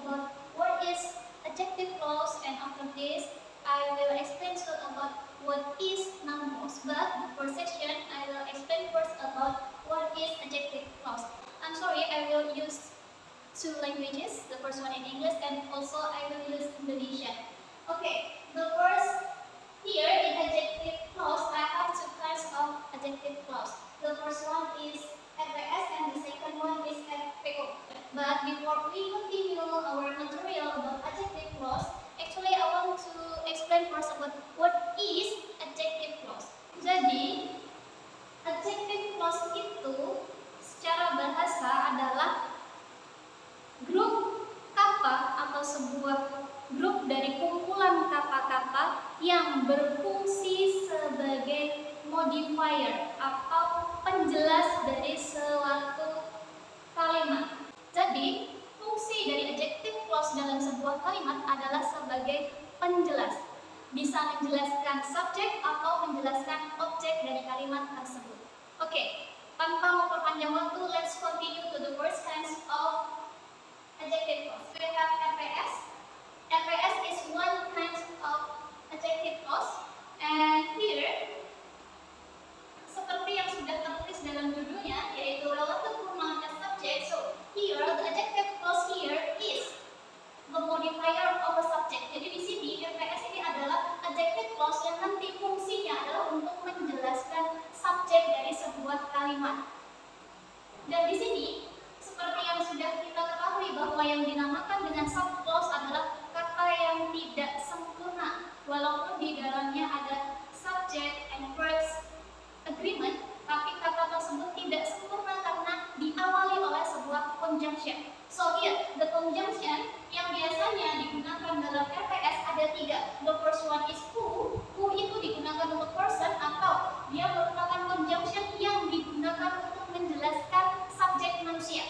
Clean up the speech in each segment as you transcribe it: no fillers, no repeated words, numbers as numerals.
about what is adjective clause, and after this I will explain soon about what is noun clause. But for section I will explain first about what is adjective clause. I'm sorry, I will use two languages. The first one in English and also I will use Indonesian. Okay, the first here in adjective clause I have two kinds of adjective clause. The first one is FAS and the second one is FPO. But before we continue our material about adjective clause, actually I want to explain first about what is adjective clause. Jadi, adjective clause itu secara bahasa adalah grup kata atau sebuah grup dari kumpulan kata-kata yang berfungsi sebagai modifier atau penjelas dari suatu kalimat. Jadi, fungsi dari adjective clause dalam sebuah kalimat adalah sebagai penjelas. Bisa menjelaskan subjek atau menjelaskan objek dari kalimat tersebut. Oke, tanpa memperpanjang waktu, let's continue to the first kinds of adjective clause. We have FAS. FAS is one kind of adjective clause, and here seperti yang sudah tertulis dalam judulnya, yaitu relative pronoun as subject. So here the adjective clause here is the modifier of a subject. Jadi di sini FAS ini adalah adjective clause yang nanti fungsinya adalah untuk menjelaskan subjek dari sebuah kalimat. Dan di sini seperti yang sudah kita ketahui bahwa yang dinamakan dengan sub clause adalah kata yang tidak sempurna, walaupun di dalamnya ada subject and verbs agreement, tapi kata tersebut tidak sempurna karena diawali oleh sebuah conjunction. So here, the conjunction yang biasanya digunakan dalam FAS ada tiga. The first one is who. Who itu digunakan untuk person atau dia merupakan conjunction yang digunakan untuk menjelaskan subjek manusia.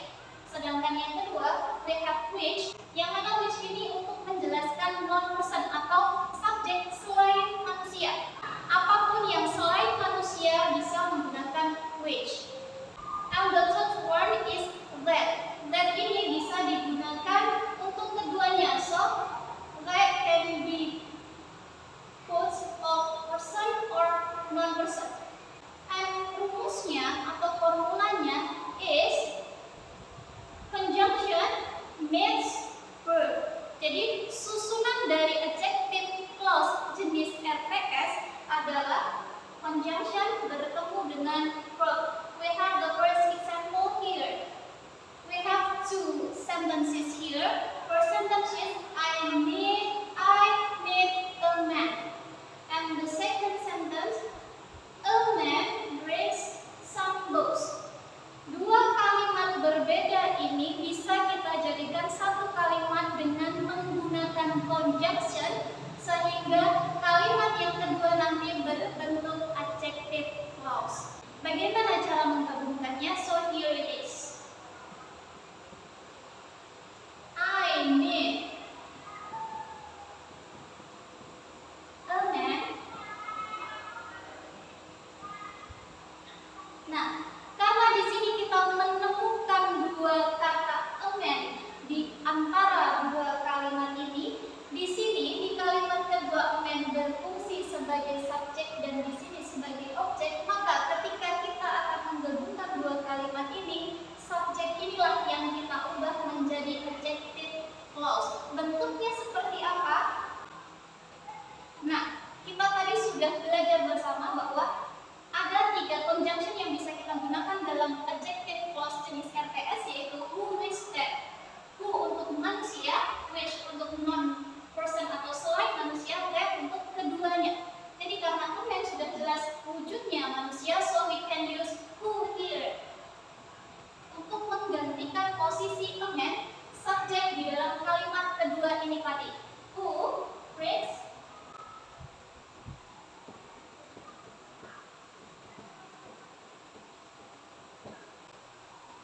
Sedangkan yang kedua, we have which, yang mana which ini untuk menjelaskan non-person atau subjek selain manusia. Apapun yang selain manusia bisa menggunakan which. And the third one is that. That ini bisa digunakan untuk keduanya. So, that can be both of person or non-person. And rumusnya atau formulanya is conjunction meets verb. Jadi susunan dari adjective clause jenis RPS adalah conjunction bertemu dengan verb. We have the first example here. We have two sentences here. First sentence is I need a man. And the second sentence, a man brings some books. Dua kalimat berbeda ini bisa kita jadikan satu kalimat dengan menggunakan conjunction sehingga kalimat yang kedua nanti berbentuk adjective clause. Bagaimana cara menggabungkannya? So here it is. I need a man. Nah, karena di sini kita menemukan dua kata a man di antara dua kalimat ini, di sini di kalimat kedua a man berfungsi sebagai subjek dan di sini sebagai objek, maka ketika kita akan menggabungkan dua kalimat ini, subjek inilah yang kita ubah menjadi adjective clause. Bentuknya seperti apa? Nah, kita tadi sudah belajar bersama bahwa ada tiga conjunction yang bisa kita gunakan dalam adjective clause jenis RPS, yaitu who, which, that. Who untuk manusia, which untuk non-person atau selain manusia, that untuk keduanya. Jadi karena man sudah jelas wujudnya manusia, so we can use who here untuk menggantikan posisi man subjek di dalam kalimat kedua ini tadi. Who brings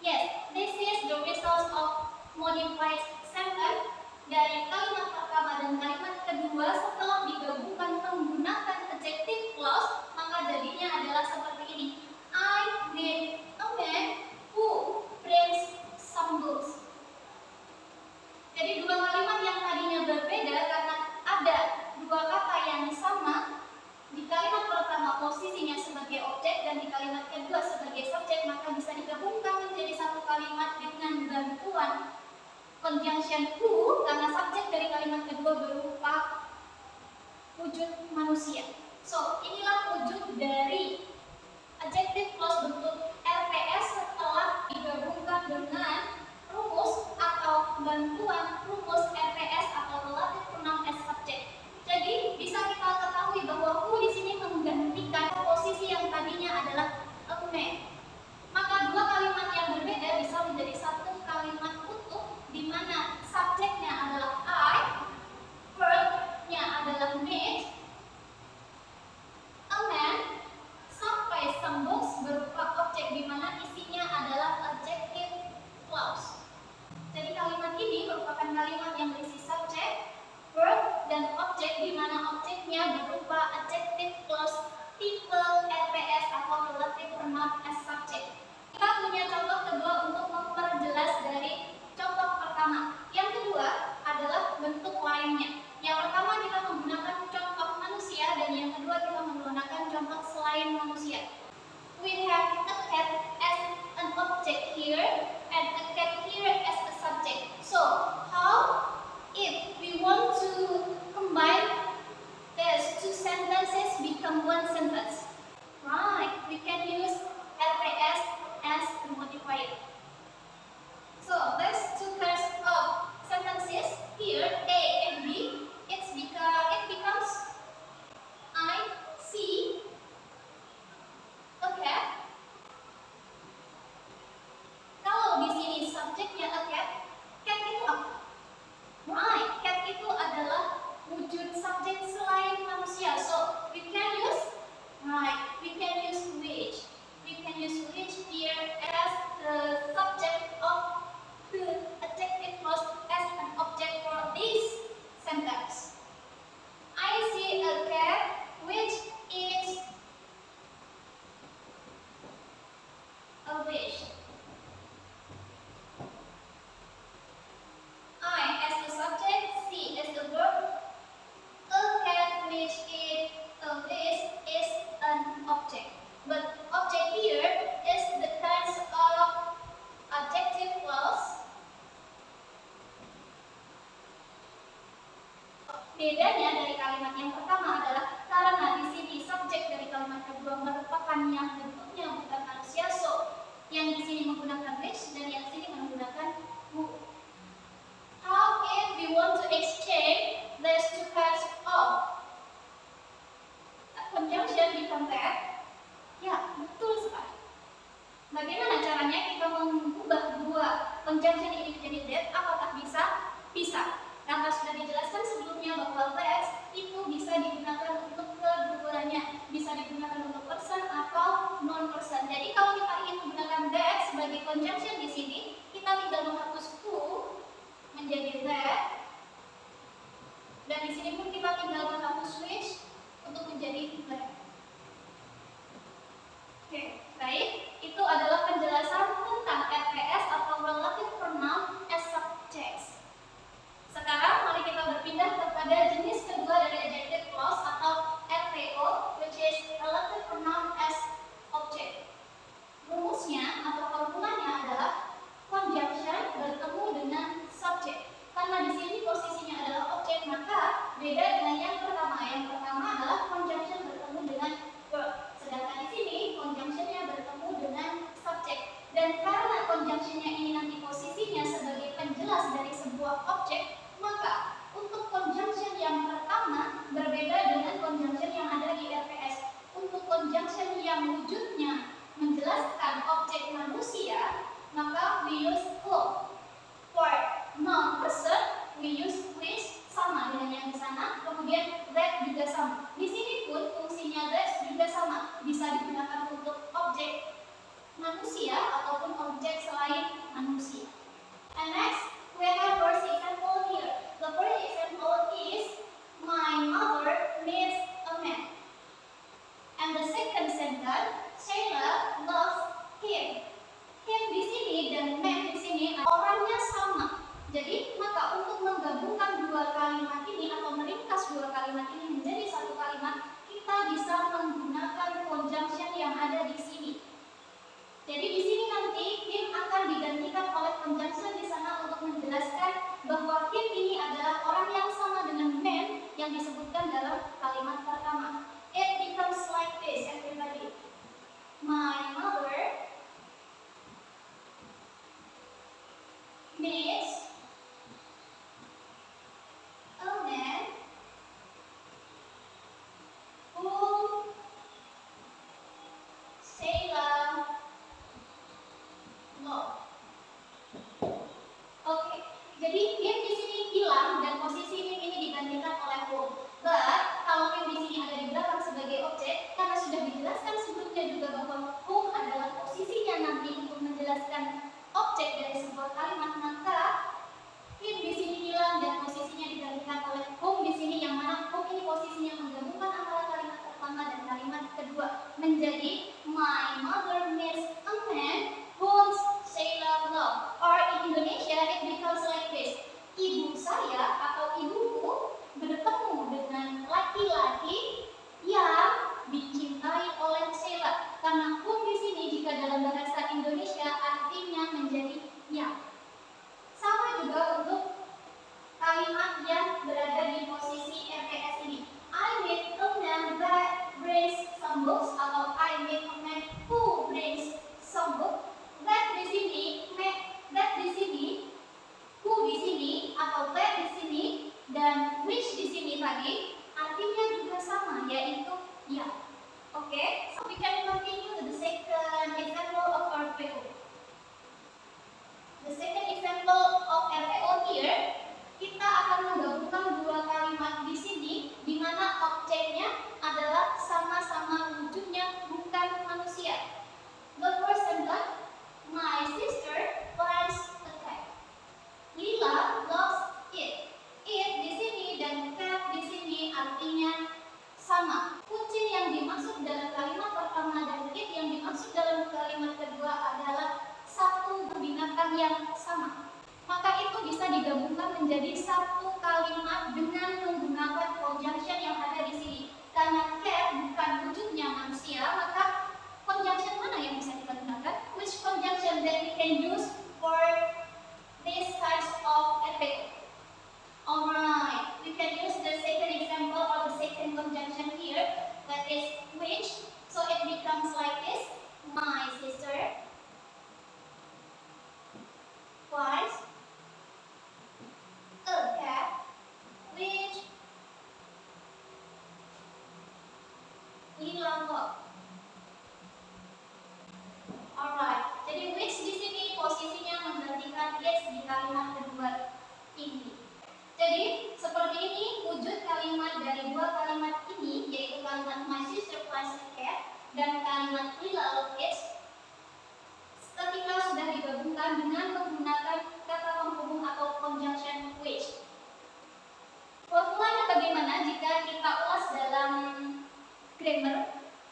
yes, this is the result of modified sentence dari kalimat pertama dan kalimat kedua setelah digabungkan menggunakan adjective clause, maka jadinya adalah seperti ini. I need a man who brings some books. Jadi dua kalimat pertama posisinya sebagai objek dan di kalimat kedua sebagai subjek, maka bisa digabungkan menjadi satu kalimat dengan bantuan conjunction who, karena subjek dari kalimat kedua berupa wujud manusia. So, inilah wujud dari adjective clause bentuk RPS setelah digabungkan dengan rumus atau bantuan rumus RPS atau relative pronoun as subject. Jadi bisa kita ketahui bahwa who di sini menggantikan posisi yang tadinya adalah a man. Maka dua kalimat yang berbeda bisa menjadi satu kalimat utuh di mana subjeknya adalah I, verb-nya adalah made, a man, sampai sembus berupa objek di mana isinya adalah adjective clause. Jadi kalimat ini merupakan kalimat yang berisi subjek, verb, dan objek di mana objeknya berupa adjective clause tipe RPS atau relative pronoun as subject. Kita punya contoh kedua untuk memperjelas dari contoh pertama. Yang kedua adalah bentuk lainnya. Yang pertama kita menggunakan contoh manusia dan yang kedua kita menggunakan contoh selain manusia. We have a cat as an object here and a cat here as a subject. So, how if we want to combine these two sentences become one sentence? Right, we can use RPS as a modifier. So, these two kinds of sentences here, A and B, it becomes I see a cat. Kalau di sini subjeknya a cat, cat itu apa? Right, cat itu adalah wujud subjek selain manusia. So we can use which. We can use which here as the subject of the adjective clause as an object for this sentence. I see a cat which is a wish. I as the subject, see as the verb, a cat which is a wish is an object. But object here is the kinds of adjective clause. Bedanya dari kalimat yang pertama adalah karena di sini subjek dari kalimat kedua merupakan yang bentuknya bukan manusia, so yang di sini menggunakan which dan yang di sini menggunakan who. How if we want to exchange these two kinds of conjunction become that? Ya, betul sekali. Bagaimana caranya kita mengubah dua conjunction ini menjadi that? Apakah bisa? Bisa. Karena sudah dijelaskan sebelumnya bahwa that itu bisa digunakan untuk kedua-duanya, bisa digunakan untuk person atau non-person. Jadi kalau kita ingin menggunakan that sebagai conjunction di sini, kita tinggal menghapus who menjadi that, dan di sini pun kita tinggal menghapus which untuk menjadi that. Oke, baik. Itu adalah penjelasan tentang RPS atau relative pronoun as subjects. Sekarang mari kita berpindah kepada jenis kedua dari adjective clause atau RPO, which is relative pronoun as object. Rumusnya atau formulanya adalah conjunction bertemu dengan subject. Karena di sini posisinya adalah objek, maka beda dengan yang pertama. Yang pertama adalah conjunction bertemu dengan verb. Sedangkan di sini conjunctionnya bertemu dengan subject. Dan karena conjunctionnya ini nanti posisinya sebagai penjelas dari sebuah objek, maka untuk conjunction yang pertama berbeda dengan conjunction yang ada di RPS. Untuk conjunction yang wujudnya menjelaskan objek manusia, maka we use who. For non-person, we use which, sama dengan yang di sana. Kemudian that juga sama. Di sini pun fungsinya that juga sama, bisa digunakan untuk objek manusia ataupun objek selain manusia. And next, we have first example here. The first example is my mother needs a man. And the second sentence, Sheila loves him. Him di sini dan man di sini orangnya sama. Jadi maka untuk menggabungkan dua kalimat ini atau meringkas dua kalimat ini menjadi satu kalimat, kita bisa yang disebutkan dalam kalimat pertama. It becomes like this, everybody. My mother meets a man who Sheila love. Oke, jadi him di sini hilang dan posisi him ini digantikan oleh whom. But kalau him di sini ada di belakang sebagai objek, karena sudah dijelaskan sebelumnya juga bahwa whom adalah posisinya nanti untuk menjelaskan objek dari sebuah kalimat, maka him di sini hilang dan posisinya digantikan oleh whom di sini, yang mana whom ini posisinya menggabungkan antara kalimat pertama dan kalimat kedua menjadi my mother meets a man whom Sheila love. Or in Indonesia it becomes like this. Ibu saya atau ibuku bertemu dengan laki-laki yang dicintai oleh Sheila. Karena whom di sini jika dalam bahasa Indonesia artinya menjadi yang. Sama juga untuk kalimat yang berada di posisi RPS ini. I meet a man that brings some books, atau I meet a man who brings some books. That di sini, that di sini, who di sini, atau that di sini, dan which di sini tadi artinya juga sama, yaitu yang. Okay, so we can continue to the second example of RPO. The second example of RPO here, kita akan menggabungkan dua kalimat di sini, di mana objeknya adalah sama-sama wujudnya bukan manusia. The first sentence, my sister likes a cat. Lila loves it. It di sini dan cat di sini artinya sama. Kunci yang dimaksud dalam kalimat pertama dan it yang dimaksud dalam kalimat kedua adalah satu binatang yang sama. Maka itu bisa digabungkan menjadi satu kalimat dengan menggunakan conjunction yang ada di sini. Karena cat bukan wujudnya manusia, maka conjunction mana yang bisa kita gunakan? Which conjunction that we can use for this types of RPO? Alright, we can use the second example or the second conjunction here, that is which. So it becomes like this. My sister likes a cat which Lila loves. Alright, jadi which di sini posisinya menggantikan yes di kalimat kedua ini. Jadi seperti ini wujud kalimat dari dua kalimat ini, yaitu kalimat my sister likes a cat dan kalimat Lila loves it. Ketika sudah digabungkan dengan menggunakan kata penghubung atau conjunction which. Formulanya bagaimana jika kita ulas dalam grammar,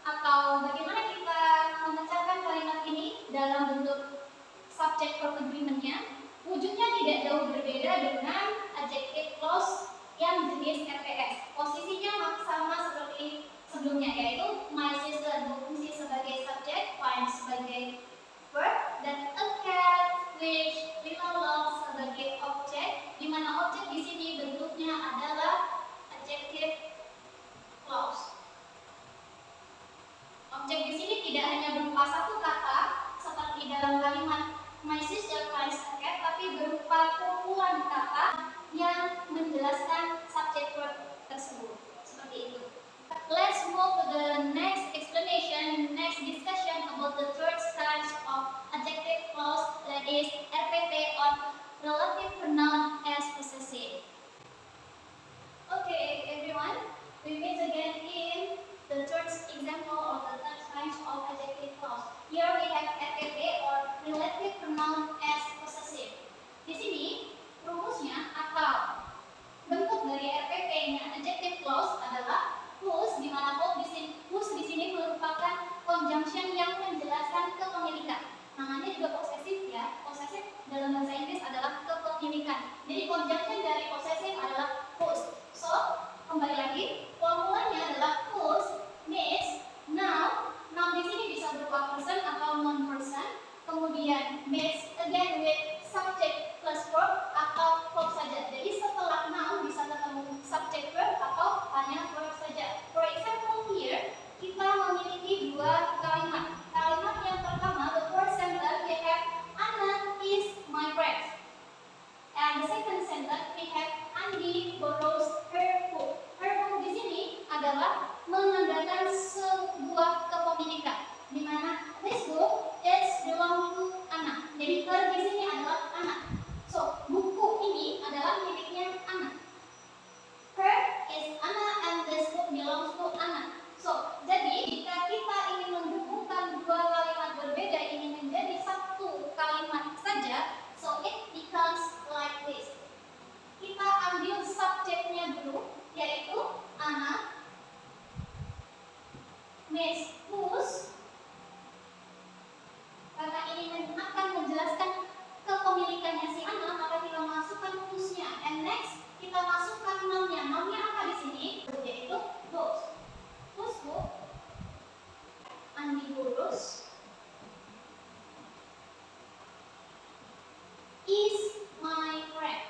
atau bagaimana kita memecahkan kalimat ini dalam bentuk subject verb agreement-nya? Wujudnya tidak jauh berbeda dengan adjective clause yang jenis RPS. Posisinya sama seperti sebelumnya, yaitu my sister berfungsi sebagai subjek, find sebagai verb, dan a cat which Lila loves sebagai objek, di mana objek di sini bentuknya adalah adjective clause. Objek di sini tidak hanya berupa satu kata seperti dalam kalimat my sister likes a cat, tapi berupa kumpulan kata yang menjelaskan subject verb tersebut. Seperti itu. Let's move to the next explanation, next discussion about the third type of adjective clause, that is RPP or relative pronoun as possessive. Okay, everyone, we meet again in the third example of the third type of adjective clause. Here we have RPP or relative pronoun as possessive. Di sini rumusnya atau bentuk dari RPP-nya adjective clause adalah whose, di mana whose di sini merupakan conjunction yang menjelaskan kepemilikan. Namanya juga possessive ya. Possessive dalam bahasa Inggris adalah kepemilikan. Jadi conjunction dari possessive adalah whose. So, kembali lagi, formulanya adalah whose meets noun. Noun di sini bisa berupa person atau non-person. Kemudian meets again with subject plus verb atau verb saja. Jadi setelah noun bisa ketemu subject verb atau adalah menandakan sebuah kepemilikan, di mana this book is belong to Anna. Jadi her di sini adalah Anna. So buku ini adalah miliknya Anna. Her is Anna and this book belongs to Anna. So jadi jika kita ingin menghubungkan dua kalimat berbeda ini menjadi satu kalimat saja, so it becomes like this. Kita ambil subjeknya dulu, yaitu Anna, Miss whose, karena ini akan menjelaskan kepemilikannya si Anna, maka kita masukkan whose-nya. And next kita masukkan noun-nya. Noun-nya apa di sini? Yaitu those. Whose book? Andi Burus is my friend.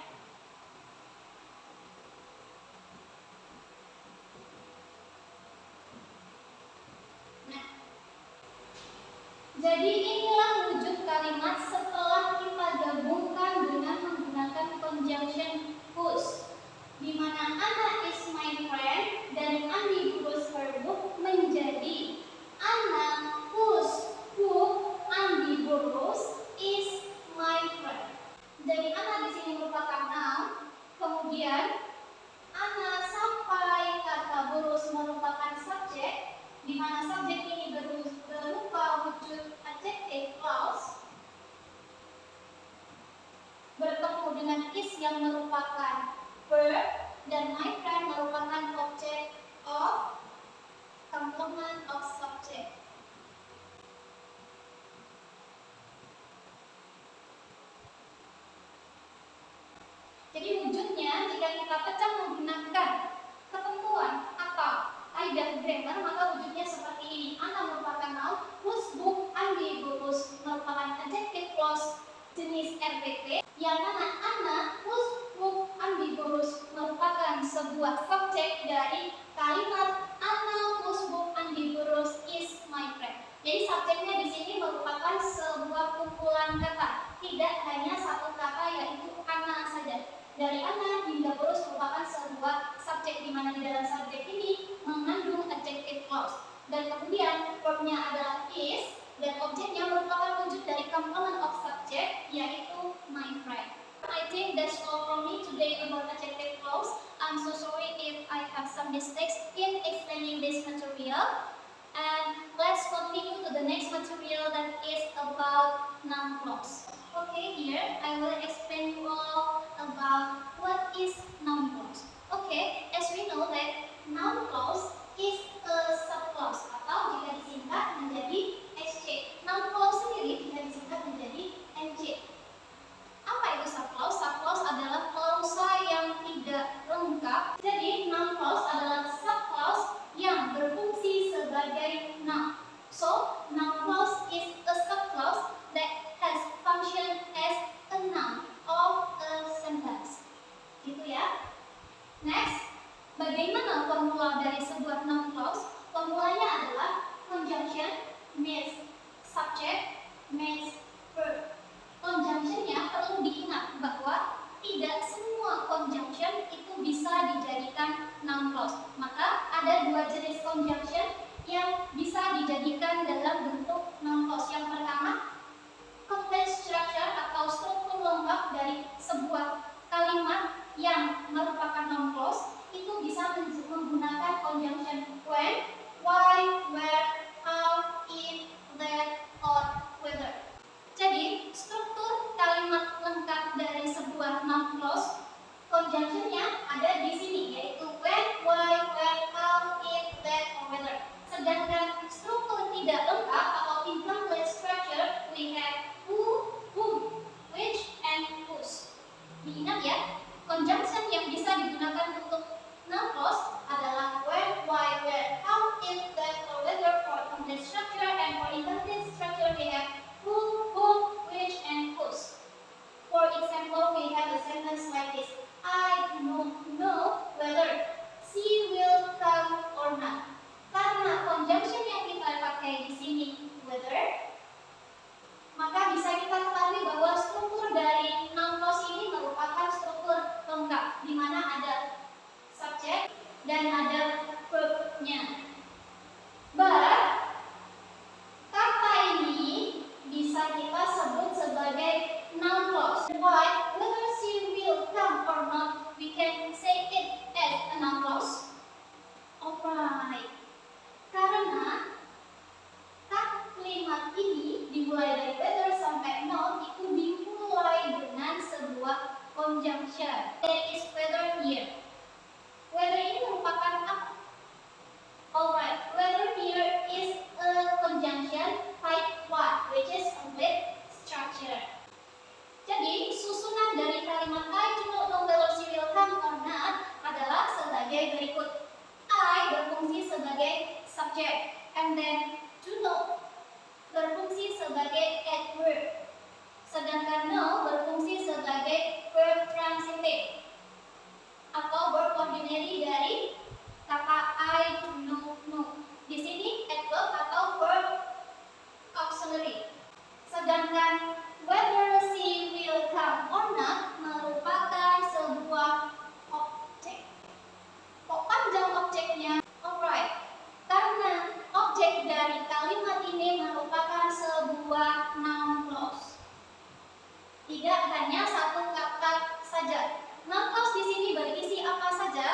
Nah, jadi inilah wujud kalimat setelah kita gabungkan dengan menggunakan conjunction whose, di mana Anna is my friend dan Andi Burus her book menjadi Anna whose book Andi Burus is my friend. Jadi Anna di sini merupakan noun, kemudian Anna sampai kata Burus merupakan subjek, di mana subjek ini berupa wujud adjective clause bertemu dengan is yang merupakan verb, dan my friend merupakan object of complement of subject. Jadi wujudnya jika kita pecah menggunakan ketentuan atau kaidah grammar, maka wujudnya seperti ini. Anna merupakan noun, whose book Andi Burus merupakan adjective clause jenis RPT, yang mana Anna whose book Andi Burus merupakan sebuah subjek dari kalimat Anna whose book Andi Burus is my friend. Jadi subjeknya di sini merupakan sebuah kumpulan kata, tidak hanya satu kata yaitu Anna saja. Dari Anna hingga Burus merupakan sebuah subjek, di mana di dalam subjek ini mengandung adjective clause, dan kemudian verbnya adalah is, dan objeknya merupakan wujud dari complement of subject yaitu my friend. I think that's all from me today about adjective clause. I'm so sorry if I have some mistakes in explaining this material. And let's continue to the next material that is about noun clause. Okay, here I will explain you all about what is noun clause. Okay, as we know that noun clause is a subclause atau jika disingkat menjadi SC. Noun clause sendiri jika disingkat menjadi NC. Apa itu subclause? Subclause adalah klausa yang tidak lengkap. Jadi noun clause adalah subclause yang berfungsi sebagai noun. So, noun clause is a subclause that has function as a noun of a sentence. Gitu ya. Next, bagaimana formula dari sebuah noun clause? Formulanya adalah conjunction means subject means verb. Conjunctionnya perlu diingat bahwa tidak semua conjunction itu bisa dijadikan noun clause. Maka ada dua jenis conjunction yang bisa dijadikan dalam bentuk noun clause. Yang pertama, complete structure atau struktur lengkap dari sebuah kalimat yang merupakan noun clause itu bisa menggunakan conjunction when, why, where, how, if, that, or whether. Jadi, struktur kalimat lengkap dari sebuah noun clause conjunctionnya ada di sini, yaitu when, why, where, how, if, that, or whether. Sedangkan struktur tidak lengkap atau incomplete structure, we have who, whom, which, and whose. Diingat ya, conjunction yang bisa digunakan untuk noun clause adalah when, why, where, how, if, that, or whether for complete structure, and for incomplete structure we have who, whom, which, and whose. For example, we have a sentence like this: I do not know whether she will come or not. Karena conjunction yang kita pakai di sini whether, maka bisa kita ketahui bahwa struktur dari noun clause ini merupakan struktur lengkap, di mana ada subject dan ada verb verb-nya. But kata ini bisa kita sebut sebagai noun clause. Why? Whether she will come or not, we can say it as a noun clause. Alright. Karena kalimat ini dimulai dari whether sampai not itu dimulai dengan sebuah conjunction. There is whether here. Whether ini merupakan apa? Alright, whether here is a conjunction type what, which is complete structure. Jadi susunan dari kalimat I do not know whether she will come or not adalah sebagai berikut. I berfungsi sebagai subject, and then do not berfungsi sebagai adverb, sedangkan no berfungsi sebagai verb transitive atau verb ordinary dari kata I do not know. Di sini adverb atau verb auxiliary. Sedangkan whether she will come or not merupakan sebuah objek. Kok panjang objeknya? Alright. Karena objek dari kalimat ini merupakan sebuah noun clause. Tidak hanya satu kata saja. Noun clause di sini berisi apa saja?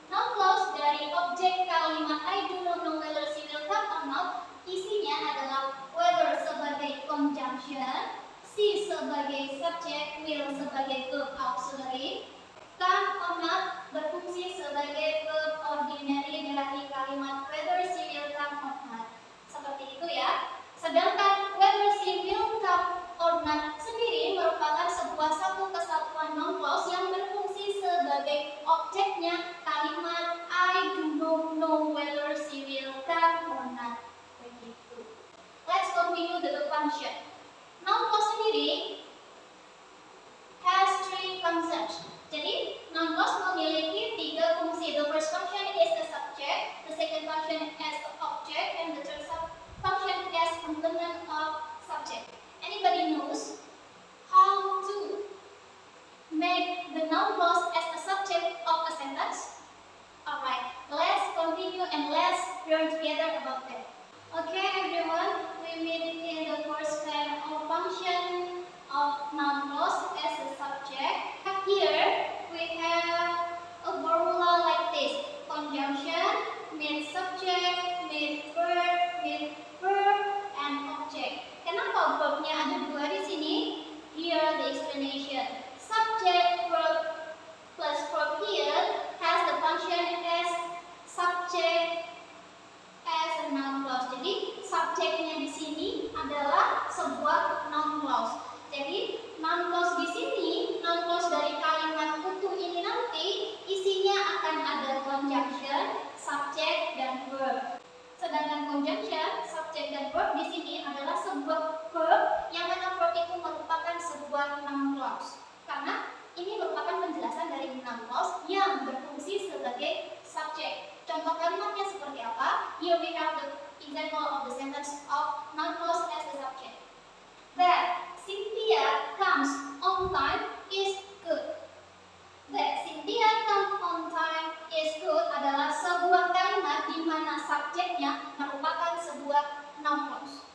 Noun clause dari objek kalimat I do not know whether she will come or not, isinya adalah whether sebagai conjunction, she sebagai subject, will sebagai verb auxiliary, come or not berfungsi sebagai verb ordinary dari kalimat whether she will come or not. Seperti itu ya. Sedangkan whether she will come or not sendiri merupakan sebuah satu kesatuan noun clause yang berfungsi sebagai objeknya kalimat I do not know whether she will come or not. Begitu. Let's continue the function. Noun clause sendiri has three functions. Jadi, noun clause memiliki tiga fungsi. The first function is the subject, the second function is the object, and the third function is complement of subject. Anybody knows how to make the noun clause as a subject of a sentence? Alright, let's continue and let's learn together about that. Okay, everyone, we meet in the first kind of function of noun clause as a subject. Here we have a formula like this: conjunction, main subject, main verb, and object. Kenapa verbnya ada dua di sini? Here the explanation. Subject verb plus verb here has the function as subject as a noun clause. Jadi subjeknya di sini adalah sebuah noun clause. Jadi noun clause di sini, noun clause dari kalimat utuh ini nanti isinya akan ada conjunction, subject, dan verb. Sedangkan conjunction, subject, dan verb di sini adalah sebuah verb yang mana verb itu merupakan sebuah noun clause. Karena ini merupakan penjelasan dari noun clause yang berfungsi sebagai subject. Contoh kalimatnya seperti apa? Here we have the example of the sentence of noun clause as the subject. That Cynthia comes on time is good. That Cynthia comes on time is good adalah sebuah kalimat di mana subjeknya merupakan sebuah noun clause.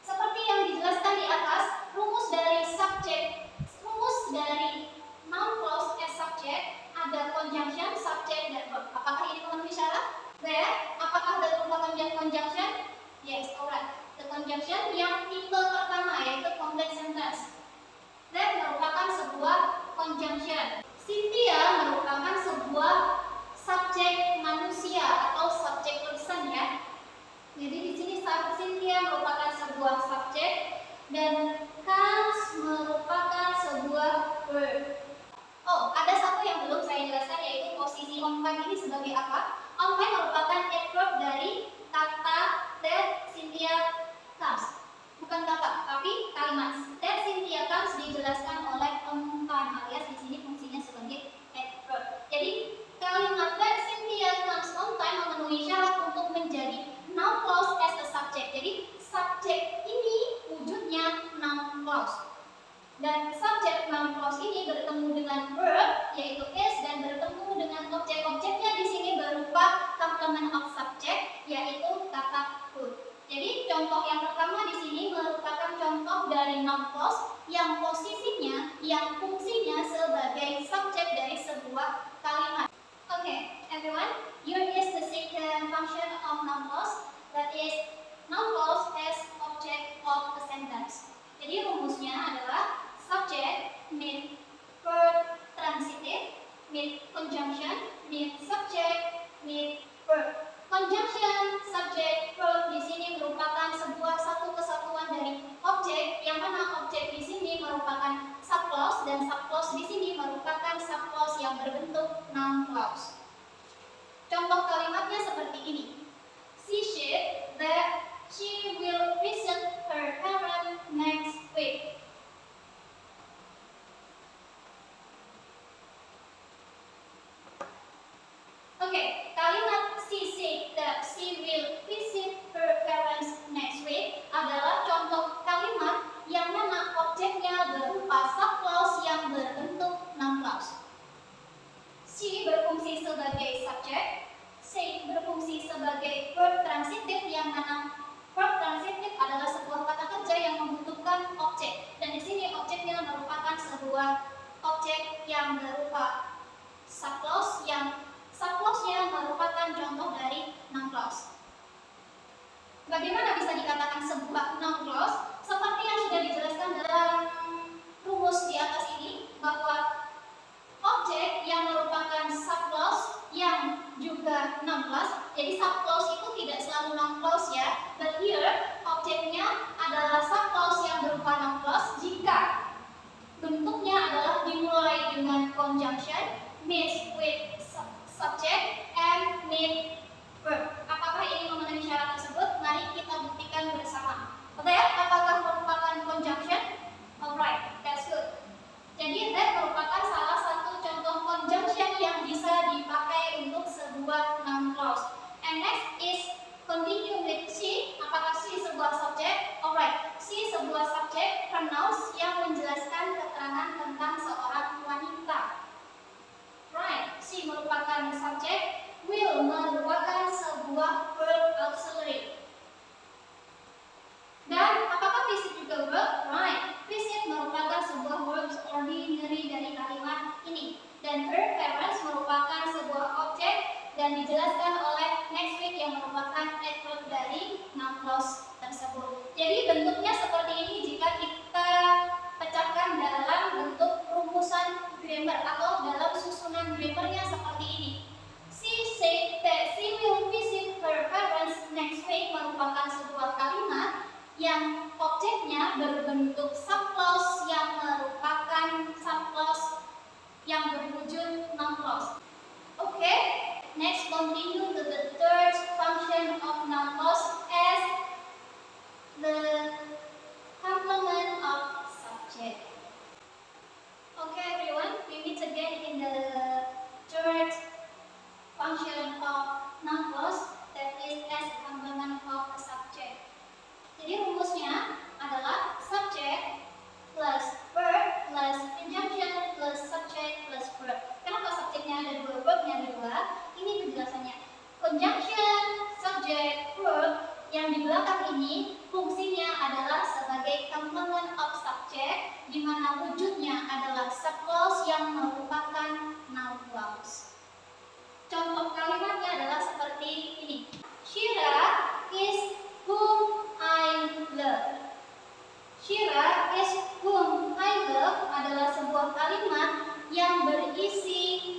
Seperti yang dijelaskan di atas, rumus dari noun clause as subject ada conjunction, subject, dan verb. Apakah ini memenuhi syarat? That, apakah that merupakan conjunction? Yes, alright. The conjunction yang tipe pertama yaitu complete sentence. That merupakan sebuah conjunction. Cynthia merupakan sebuah subjek manusia atau subjek person ya. Jadi di sini Cynthia merupakan sebuah subjek dan comes merupakan sebuah verb. Oh, ada satu yang belum saya jelaskan yaitu posisi on time ini sebagai apa? On time merupakan adverb dari kata that Cynthia comes. Bukan kata, tapi kalimat. That Cynthia comes dijelaskan oleh on time alias di sini fungsinya sebagai adverb. Jadi kalimat that Cynthia comes on time memenuhi syarat untuk menjadi noun clause as a subject. Jadi subjek ini wujudnya noun clause. Dan subjek noun clause ini bertemu dengan verb yaitu is dan bertemu dengan objek. Objeknya di sini berupa complement of clause yang posisinya, yang fungsinya sebagai subjek dari sebuah kalimat. Okay, everyone, here is the second function of noun clause, that is noun clause as object of a sentence. Jadi rumusnya adalah subject meet verb transitive meet conjunction meet subject meet verb. Conjunction subject verb di sini merupakan sebuah satu kesatuan dari objek, yang mana objek di sini merupakan subclause dan subclause di sini merupakan subclause yang berbentuk noun clause. Contoh kalimatnya seperti ini. She said that she will visit her parents next week. Oke, kalimat she said that she will visit her parents next week adalah contoh kalimat yang mana objeknya berupa subclause yang berbentuk noun clause. She berfungsi sebagai subjek, say berfungsi sebagai verb transitif, yang mana verb transitif adalah sebuah kata kerja yang membutuhkan objek, dan di sini objeknya merupakan sebuah objek yang berupa subclause, yang subclause-nya merupakan contoh dari noun clause. Bagaimana bisa dikatakan sebuah noun clause? Seperti yang sudah dijelaskan dalam rumus di atas ini, bahwa objek yang merupakan subclause yang juga noun clause. Jadi subclause itu tidak selalu noun clause ya, but here objeknya adalah subclause yang berupa noun clause jika bentuknya adalah dimulai dengan conjunction, meets with subject, and meet verb. Apakah ini memenuhi syarat tersebut? Mari kita buktikan bersama. Oke, apakah merupakan conjunction? Alright, that's good. Jadi that merupakan salah satu contoh conjunction yang bisa dipakai untuk sebuah noun clause. And next is continue with she. Apakah she sebuah subjek? Alright, she sebuah subjek pronouns yang menjelaskan keterangan tentang seorang wanita. Right, she merupakan subjek, will merupakan sebuah verb auxiliary. Dan apakah visit juga verb? Right, visit merupakan sebuah verbs ordinary dari kalimat ini. Dan her parents merupakan sebuah objek dan dijelaskan oleh next week yang merupakan adverb dari noun clause tersebut. Jadi bentuknya seperti ini jika kita pecahkan dalam bentuk rumusan grammar atau dalam susunan grammarnya seperti ini. She said that she will visit her parents next week merupakan sebuah kalimat yang objeknya berbentuk subclause yang merupakan subclause yang berwujud noun clause. Okay, next continue to the third function of noun clause as the complement of subject. Okay everyone, we meet again in the third function of noun clause, that is as the complement of a subject. Jadi rumusnya adalah subject plus verb plus conjunction plus subject plus verb. Kenapa subjeknya ada dua, verbnya ada dua? Ini penjelasannya. Conjunction, subject, verb yang di belakang ini fungsinya adalah sebagai complement of subject, di mana wujudnya adalah subclause yang merupakan noun clause. Contoh kalimatnya adalah seperti ini. Shira is whom I love. Shira is whom I love adalah sebuah kalimat yang berisi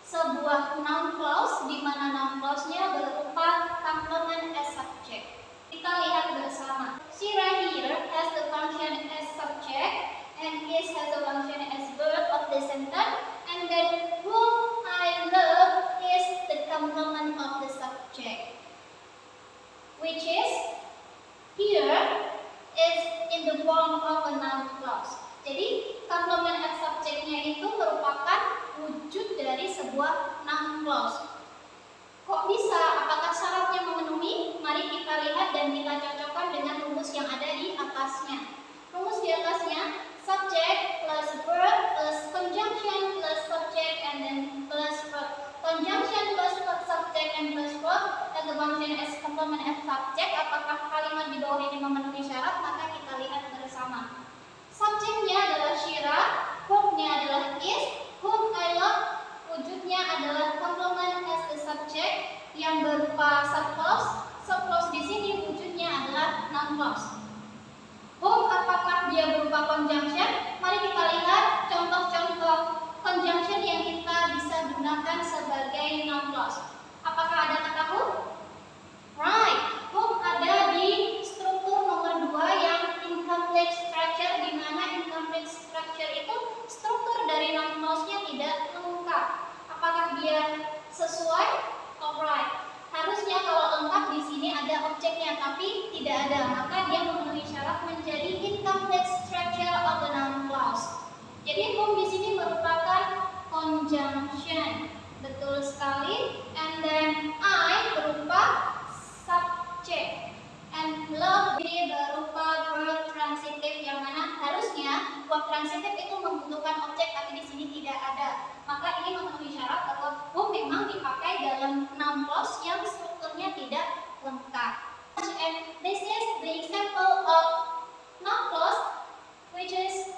sebuah noun clause, di mana noun clause-nya berupa complement as subject. Kita lihat bersama. Shira here has the function as subject and is has the function as verb of the sentence, and then whom I love is the complement of the subject, which is here is in the form of a noun clause. Jadi complement as subject-nya itu merupakan wujud dari sebuah noun clause. Kok bisa? Apakah syaratnya memenuhi? Mari kita lihat dan kita cocokkan dengan rumus yang ada di atasnya. Rumus di atasnya subject plus verb plus conjunction plus subject and then plus verb. Conjunction plus subject and plus verb as the function as complement as subject. Apakah kalimat di bawah ini memenuhi syarat? Maka kita lihat bersama. Subjeknya adalah Shira, verbnya adalah is, whom I love, wujudnya adalah complement as the subject yang berupa subclause. Subclause di sini wujudnya adalah noun clause. Whom apakah dia berupa conjunction? Mari kita lihat contoh-contoh conjunction yang kita bisa gunakan sebagai noun clause. Apakah ada kata whom? Right, whom ada di struktur nomor 2 yang incomplete structure, di mana incomplete structure itu struktur dari noun clause-nya tidak lengkap. Apakah dia sesuai? Alright. Harusnya kalau lengkap di sini ada objeknya, tapi tidak ada, maka dia memenuhi syarat menjadi incomplete structure of the noun clause. Jadi whom di sini merupakan conjunction, betul sekali. And then I berupa subject, and love ini berupa verb transitive, yang mana harusnya verb transitive itu membutuhkan objek, tapi di sini tidak ada. Maka ini memenuhi syarat bahwa whom memang dipakai dalam noun clause yang strukturnya tidak lengkap. And this is the example of noun clause which is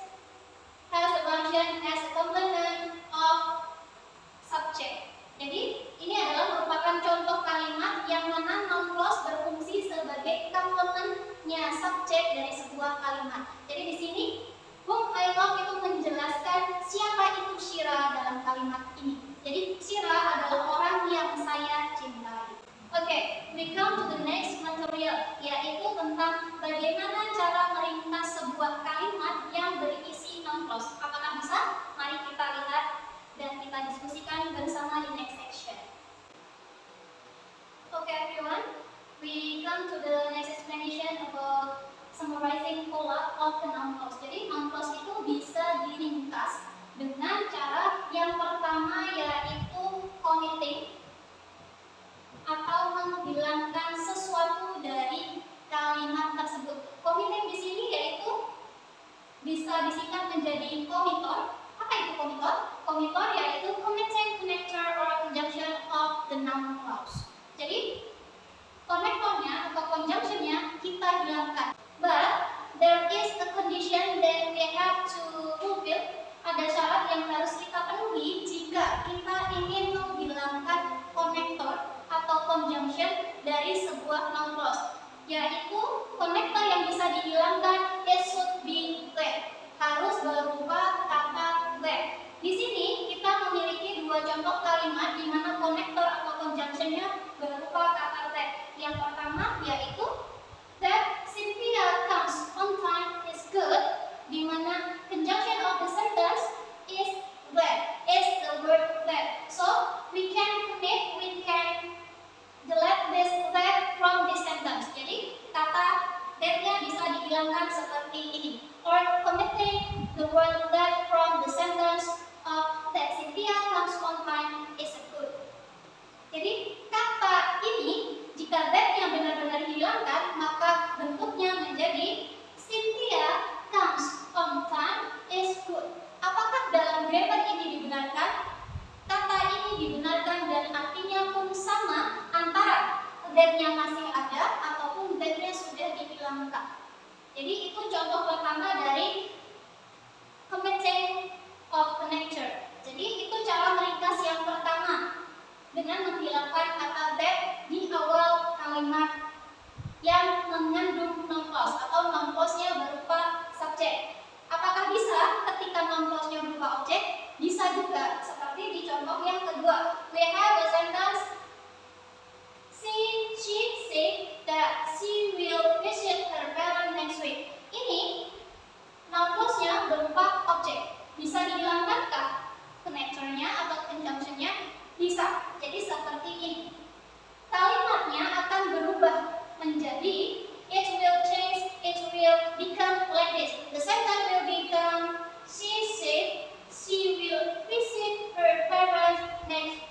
has a function as a complement of subject. Jadi ini adalah merupakan contoh kalimat yang mana noun clause berfungsi sebagai complementnya subjek dari sebuah kalimat. Jadi di sini whom I love itu menjelaskan siapa itu Shira dalam kalimat ini. Jadi Shira adalah orang yang saya cintai. Oke, we come to the next material, yaitu tentang bagaimana cara meringkas sebuah kalimat yang berisi noun clause. Apakah bisa? Mari kita lihat dan kita diskusikan bersama di next section. Okay everyone, we come to the next explanation about summarizing pola of the noun clause. Jadi noun clause itu bisa diringkas dengan cara yang pertama, yaitu omitting atau menghilangkan sesuatu dari kalimat tersebut. Omitting di sini yaitu bisa disingkat menjadi omitor. Apa itu omitor? Omitor yaitu omitting connector or conjunction of the noun clause. Jadi konektornya atau conjunctionnya kita hilangkan. But there is a condition that we have to fulfill. Ada syarat yang harus kita penuhi jika kita ingin menghilangkan konektor atau conjunction dari sebuah noun clause, yaitu konektor yang bisa dihilangkan it should be that, harus berupa kata that. Di sini kita memiliki dua contoh kalimat di mana konektor atau conjunctionnya berupa kata that. Yang pertama yaitu that Cynthia comes on time is good, di mana conjunction of the sentence is that, is the word that. So we can delete this that from this sentence. Jadi kata that-nya bisa dihilangkan seperti ini. Or omitting the word that from the sentence of that Cynthia comes on time is good. Jadi kata ini jika that-nya benar-benar dihilangkan, maka bentuknya menjadi Cynthia comes on time is good. Apakah dalam grammar ini dibenarkan? Kata ini dibenarkan dan artinya pun sama antara that-nya masih ada ataupun that-nya sudah dihilangkan. Jadi itu contoh pertama dari omitting of connector. Jadi itu cara meringkas yang pertama dengan menghilangkan kata that di awal kalimat yang mengandung noun clause atau noun clause-nya berupa subjek. Apakah bisa ketika noun clause-nya berupa objek? Bisa juga, seperti di contoh yang kedua. We have a sentence, she said that she will visit her parents next week. Ini noun clause-nya berupa objek. Bisa dihilangkankah connector-nya atau conjunction-nya? Bisa. Jadi seperti ini. Kalimatnya akan berubah menjadi it will change, it will become like this. The sentence will become she said she will visit her parents next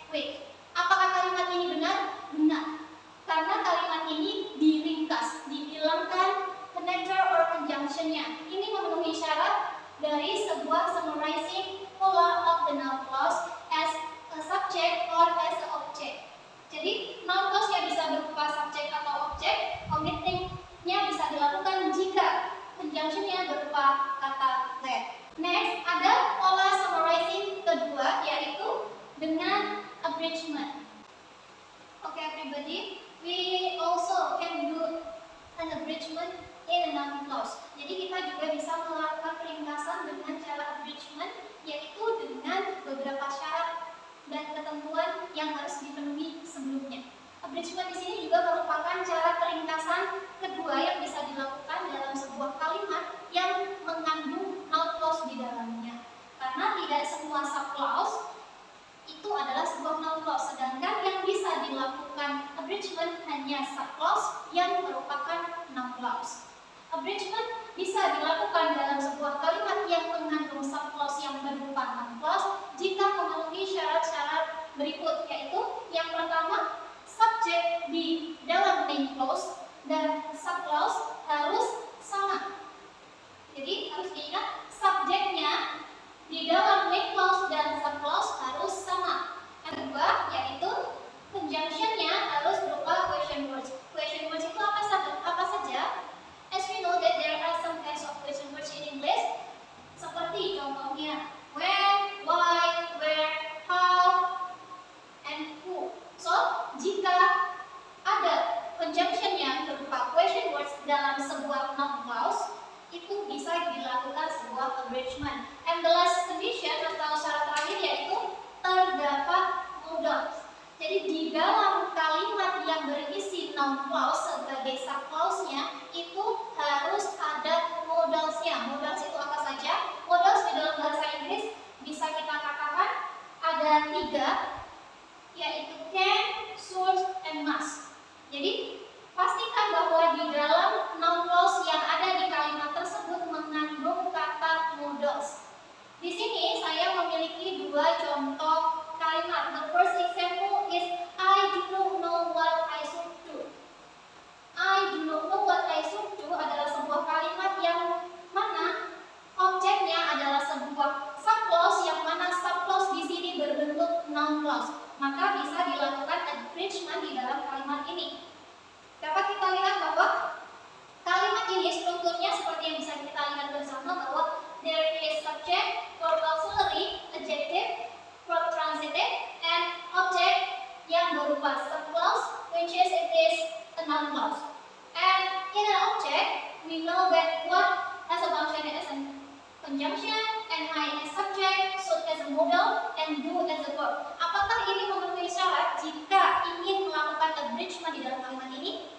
Okay, everybody, we also can do an abridgment in a noun clause. Jadi kita juga bisa melakukan peringkasan dengan cara abridgment, yaitu dengan beberapa syarat dan ketentuan yang harus dipenuhi sebelumnya. Abridgment di sini juga merupakan cara peringkasan kedua yang bisa dilakukan dalam sebuah kalimat yang mengandung noun clause di dalamnya. Karena tidak semua subclause itu adalah sebuah noun clause, sedangkan yang bisa dilakukan abridgment hanya subclause yang merupakan noun clause. Abridgment bisa dilakukan dalam sebuah kalimat yang mengandung subclause yang berupa noun clause jika memenuhi syarat-syarat berikut, yaitu yang pertama, subjek di dalam main clause dan subclause harus sama. Jadi harus diingat, subjeknya di dalam main clause dan subclause harus sama. Yang kedua, yaitu conjunctionnya harus berupa question words. Question words itu apa saja? As we know that there are some kinds of question words in English, seperti contohnya when, why, where, how, and who. So, jika ada conjunction yang berupa question words dalam sebuah noun clause, itu bisa dilakukan sebuah abridgment. And the last condition atau syarat terakhir yaitu terdapat modals. Jadi di dalam kalimat yang berisi noun clause sebagai subclause-nya itu harus ada modalsnya. Modals itu apa saja? Modals di dalam bahasa Inggris bisa kita katakan ada 3, yaitu can, should, and must. Jadi pastikan bahwa di dalam noun clause yang ada di kalimat tersebut mengandung kata modals. Di sini saya memiliki 2 contoh kalimat. The first example is I do not know what I should do. I do not know what I should do adalah sebuah kalimat yang mana objeknya adalah sebuah subclause yang mana subclause di sini berbentuk noun clause. Maka bisa dilakukan abridgment di dalam kalimat ini. Dapat kita lihat bahwa kalimat ini strukturnya seperti yang bisa kita lihat bersama, bahwa there is subject, verb auxiliary, adjective, verb transitive, and object yang berupa subclause, which is it is a noun clause. And in an object, we know that what as a function as a conjunction, and I as subject, should as a modal, and do as a verb. Apakah ini memenuhi syarat jika ingin melakukan abridgment di dalam kalimat ini?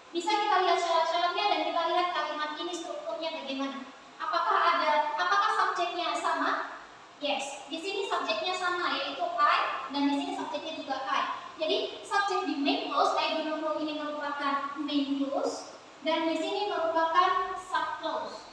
Bisa kita lihat syarat-syaratnya dan kita lihat kalimat ini strukturnya bagaimana. Apakah subjeknya sama? Yes, di sini subjeknya sama, yaitu I, dan di sini subjeknya juga I. Jadi subjek di main clause, I do not know ini merupakan main clause, dan di sini merupakan subclause.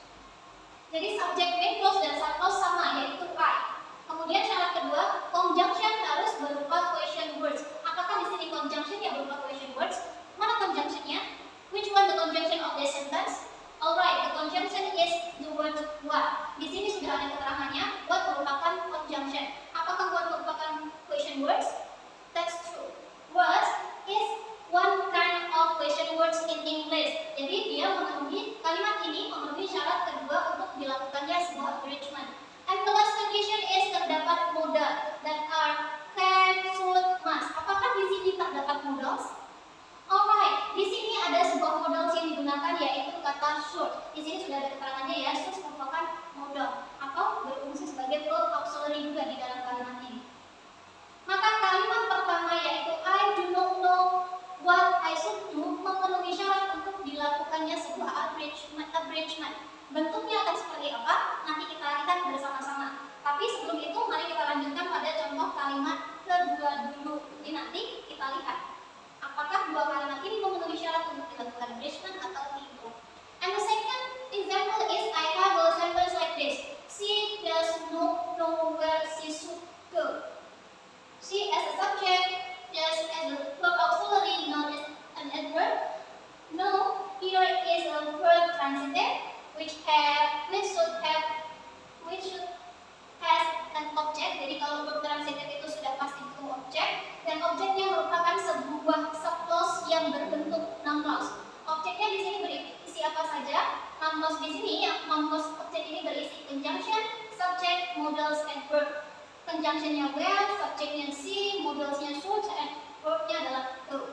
Jadi subjek main clause dan subclause sama, yaitu I. Kemudian syarat kedua, conjunction harus berupa question words. Apakah di sini conjunction yang berupa question words? Mana conjunctionnya? Which one the conjunction of the sentence? Alright, the conjunction is the word what. Di sini sudah ada keterangannya. What merupakan conjunction. Apakah what merupakan question words? That's true. What is one kind of question words in English. Jadi dia memenuhi kalimat ini memenuhi syarat kedua untuk dilakukannya sebuah abridgment. And the last condition is terdapat modal that are can, should, must. Apakah di sini terdapat modals? Alright, di sini ada sebuah modal yang digunakan yaitu kata should. Di sini sudah ada keterangannya ya, should merupakan modal atau berfungsi sebagai verb auxiliary juga di dalam kalimat ini. Maka kalimat pertama yaitu I do not know what I should do memenuhi syarat untuk dilakukannya sebuah abridgment. Bentuknya akan seperti apa? Nanti kita lihat bersama-sama. Tapi sebelum itu mari kita lanjutkan pada contoh kalimat kedua dulu. Jadi nanti kita lihat apakah dua kalimat ini memenuhi syarat untuk dilakukan abridgment atau tidak. And the second example is I have a sentence like this. She does not know where she should go. She as a subject, does as a verb auxiliary, not as an adverb. No, here is a verb transitive which has an object. Jadi kalau verb transitive itu sudah pasti butuh objek, dan objeknya merupakan sebuah subclause yang berbentuk noun clause. Objeknya di sini berisi apa saja? Noun clause di sini, noun clause objek ini berisi conjunction, subject, modals, and verb. Conjunctionnya where, subjeknya she, modalsnya should, and verbnya adalah go.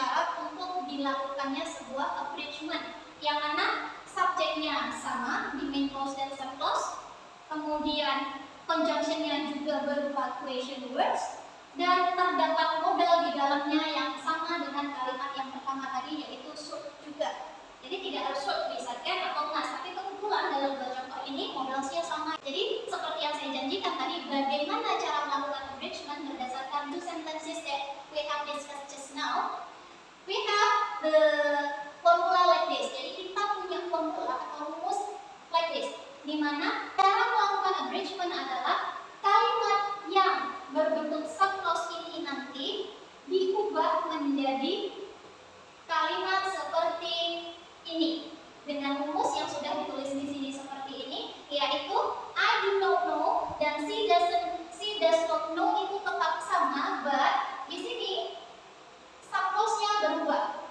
syarat untuk dilakukannya sebuah abridgment, yang mana subjeknya sama di main clause dan subclause, kemudian conjunctionnya juga berupa question words, dan terdapat modal di dalamnya yang sama dengan kalimat yang pertama tadi, yaitu should juga. Jadi tidak harus should disatukan atau must, tapi kebetulan dalam dua contoh ini modalnya sama. Jadi seperti yang saya janjikan tadi, bagaimana cara melakukan abridgment berdasarkan two sentences that we have discussed just now. We have the formula like this. Jadi kita punya formula atau rumus like this, di mana cara melakukan abridgment adalah kalimat yang berbentuk subclause ini nanti diubah menjadi kalimat seperti ini dengan rumus yang sudah ditulis di sini seperti ini, yaitu I do not know dan she does not know itu tetap sama, but di sini subclause-nya berubah,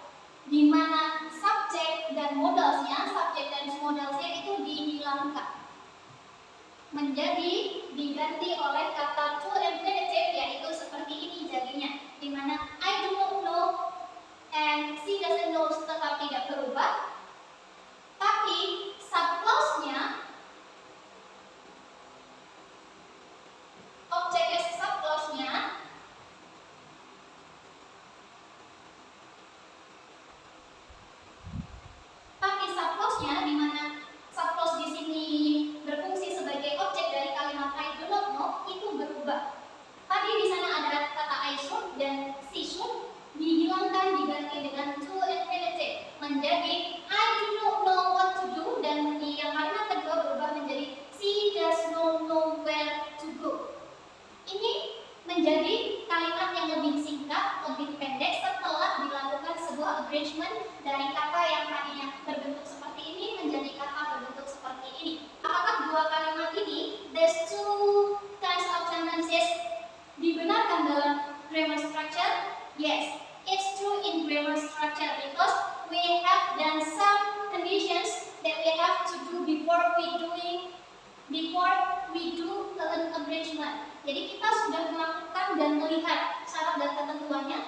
di mana subjek dan modalsnya itu dihilangkan menjadi diganti oleh kata to infinitive, yaitu seperti ini jadinya, di mana I do not know and she doesn't know tetap tidak berubah, tapi subclause-nya objek as subclause-nya di mana subclause di sini berfungsi sebagai objek dari kalimat I do not know itu berubah. Tadi di sana ada kata I should dan she should dihilangkan diganti dengan to infinitive menjadi I do not know what to do, dan yang kalimat kedua berubah menjadi she does not know where to go. Ini menjadi kalimat yang lebih singkat, lebih pendek setelah dilakukan sebuah abridgment dari kata yang tadinya berbentuk seperti ini menjadi kata berbentuk seperti ini. Apakah dua kalimat ini, these two kinds of sentences, dibenarkan dalam grammar structure? Yes, it's true in grammar structure because we have done some conditions that we have to do before we do an abridgment. Jadi kita sudah melakukan dan melihat syarat dan ketentuannya,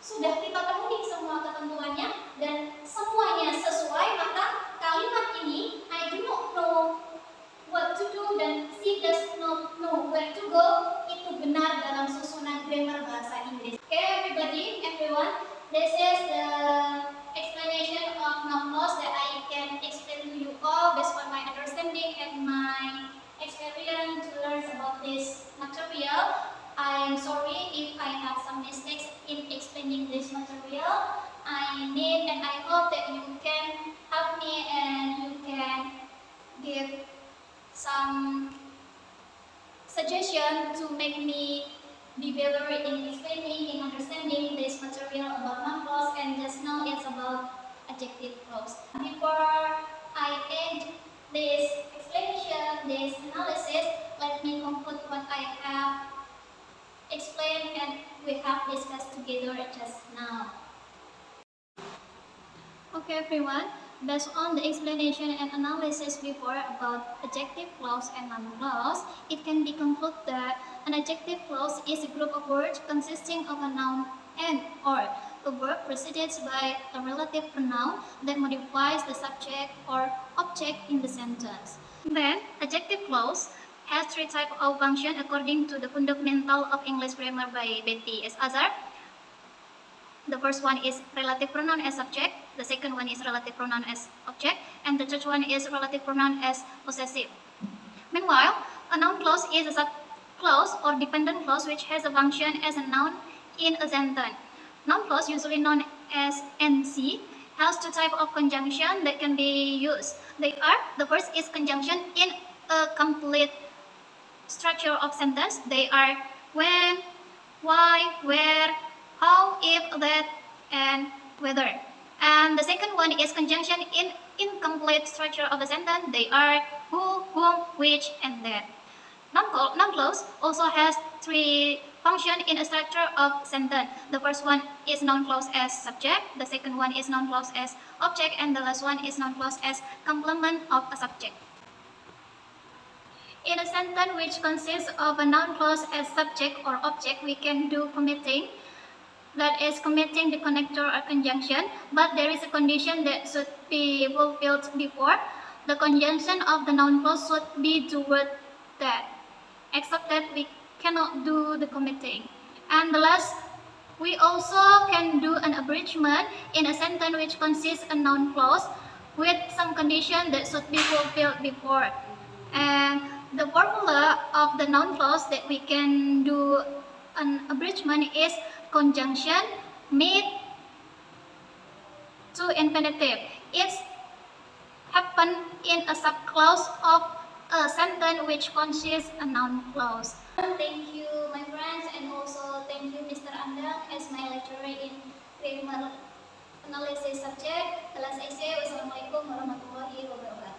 sudah kita penuhi semua ketentuannya dan semuanya sesuai, maka kalimat ini I do not know what to do dan she does not know where to go itu benar dalam susunan grammar bahasa Inggris. Okay, everyone, this is the explanation of noun clause that I can explain to you all based on my understanding and my experience to learn about this material. I am sorry if I have some mistakes in explaining this material. I need and I hope that you can help me and you can give some suggestion to make me be better in explaining and understanding this material about noun clause, and just now it's about adjective clause. Before I end this explanation, this analysis, let me conclude what I have explained and we have discussed together just now. Okay, everyone, based on the explanation and analysis before about adjective clause and noun clause, it can be concluded that an adjective clause is a group of words consisting of a noun and or a verb preceded by a relative pronoun that modifies the subject or object in the sentence. Then, adjective clause has three types of function according to the Fundamental of English Grammar by Betty S. Azar. The first one is relative pronoun as subject, the second one is relative pronoun as object, and the third one is relative pronoun as possessive. Meanwhile, a noun clause is a subclause or dependent clause which has a function as a noun in a sentence. Noun clause, usually known as NC, has two types of conjunction that can be used. They are, the first is conjunction in a complete structure of sentence. They are when, why, where, how, if, that, and whether. And the second one is conjunction in incomplete structure of a sentence. They are who, whom, which, and that. Noun clause also has three functions in a structure of sentence. The first one is noun clause as subject, the second one is noun clause as object, and the last one is noun clause as complement of a subject. In a sentence which consists of a noun clause as subject or object, we can do committing that is committing the connector or conjunction, but there is a condition that should be fulfilled before. The conjunction of the noun clause should be toward that, except that we cannot do the committing. And the last, we also can do an abridgment in a sentence which consists a noun clause with some condition that should be fulfilled before. And the formula of the noun clause that we can do an abridgment is conjunction made to infinitive. It's happen in a subclause of a sentence which consists a noun clause. Thank you, my friends, and also thank you, Mr. Andang, as my lecturer in grammar analysis subject. Kelas IC, wassalamualaikum warahmatullahi wabarakatuh.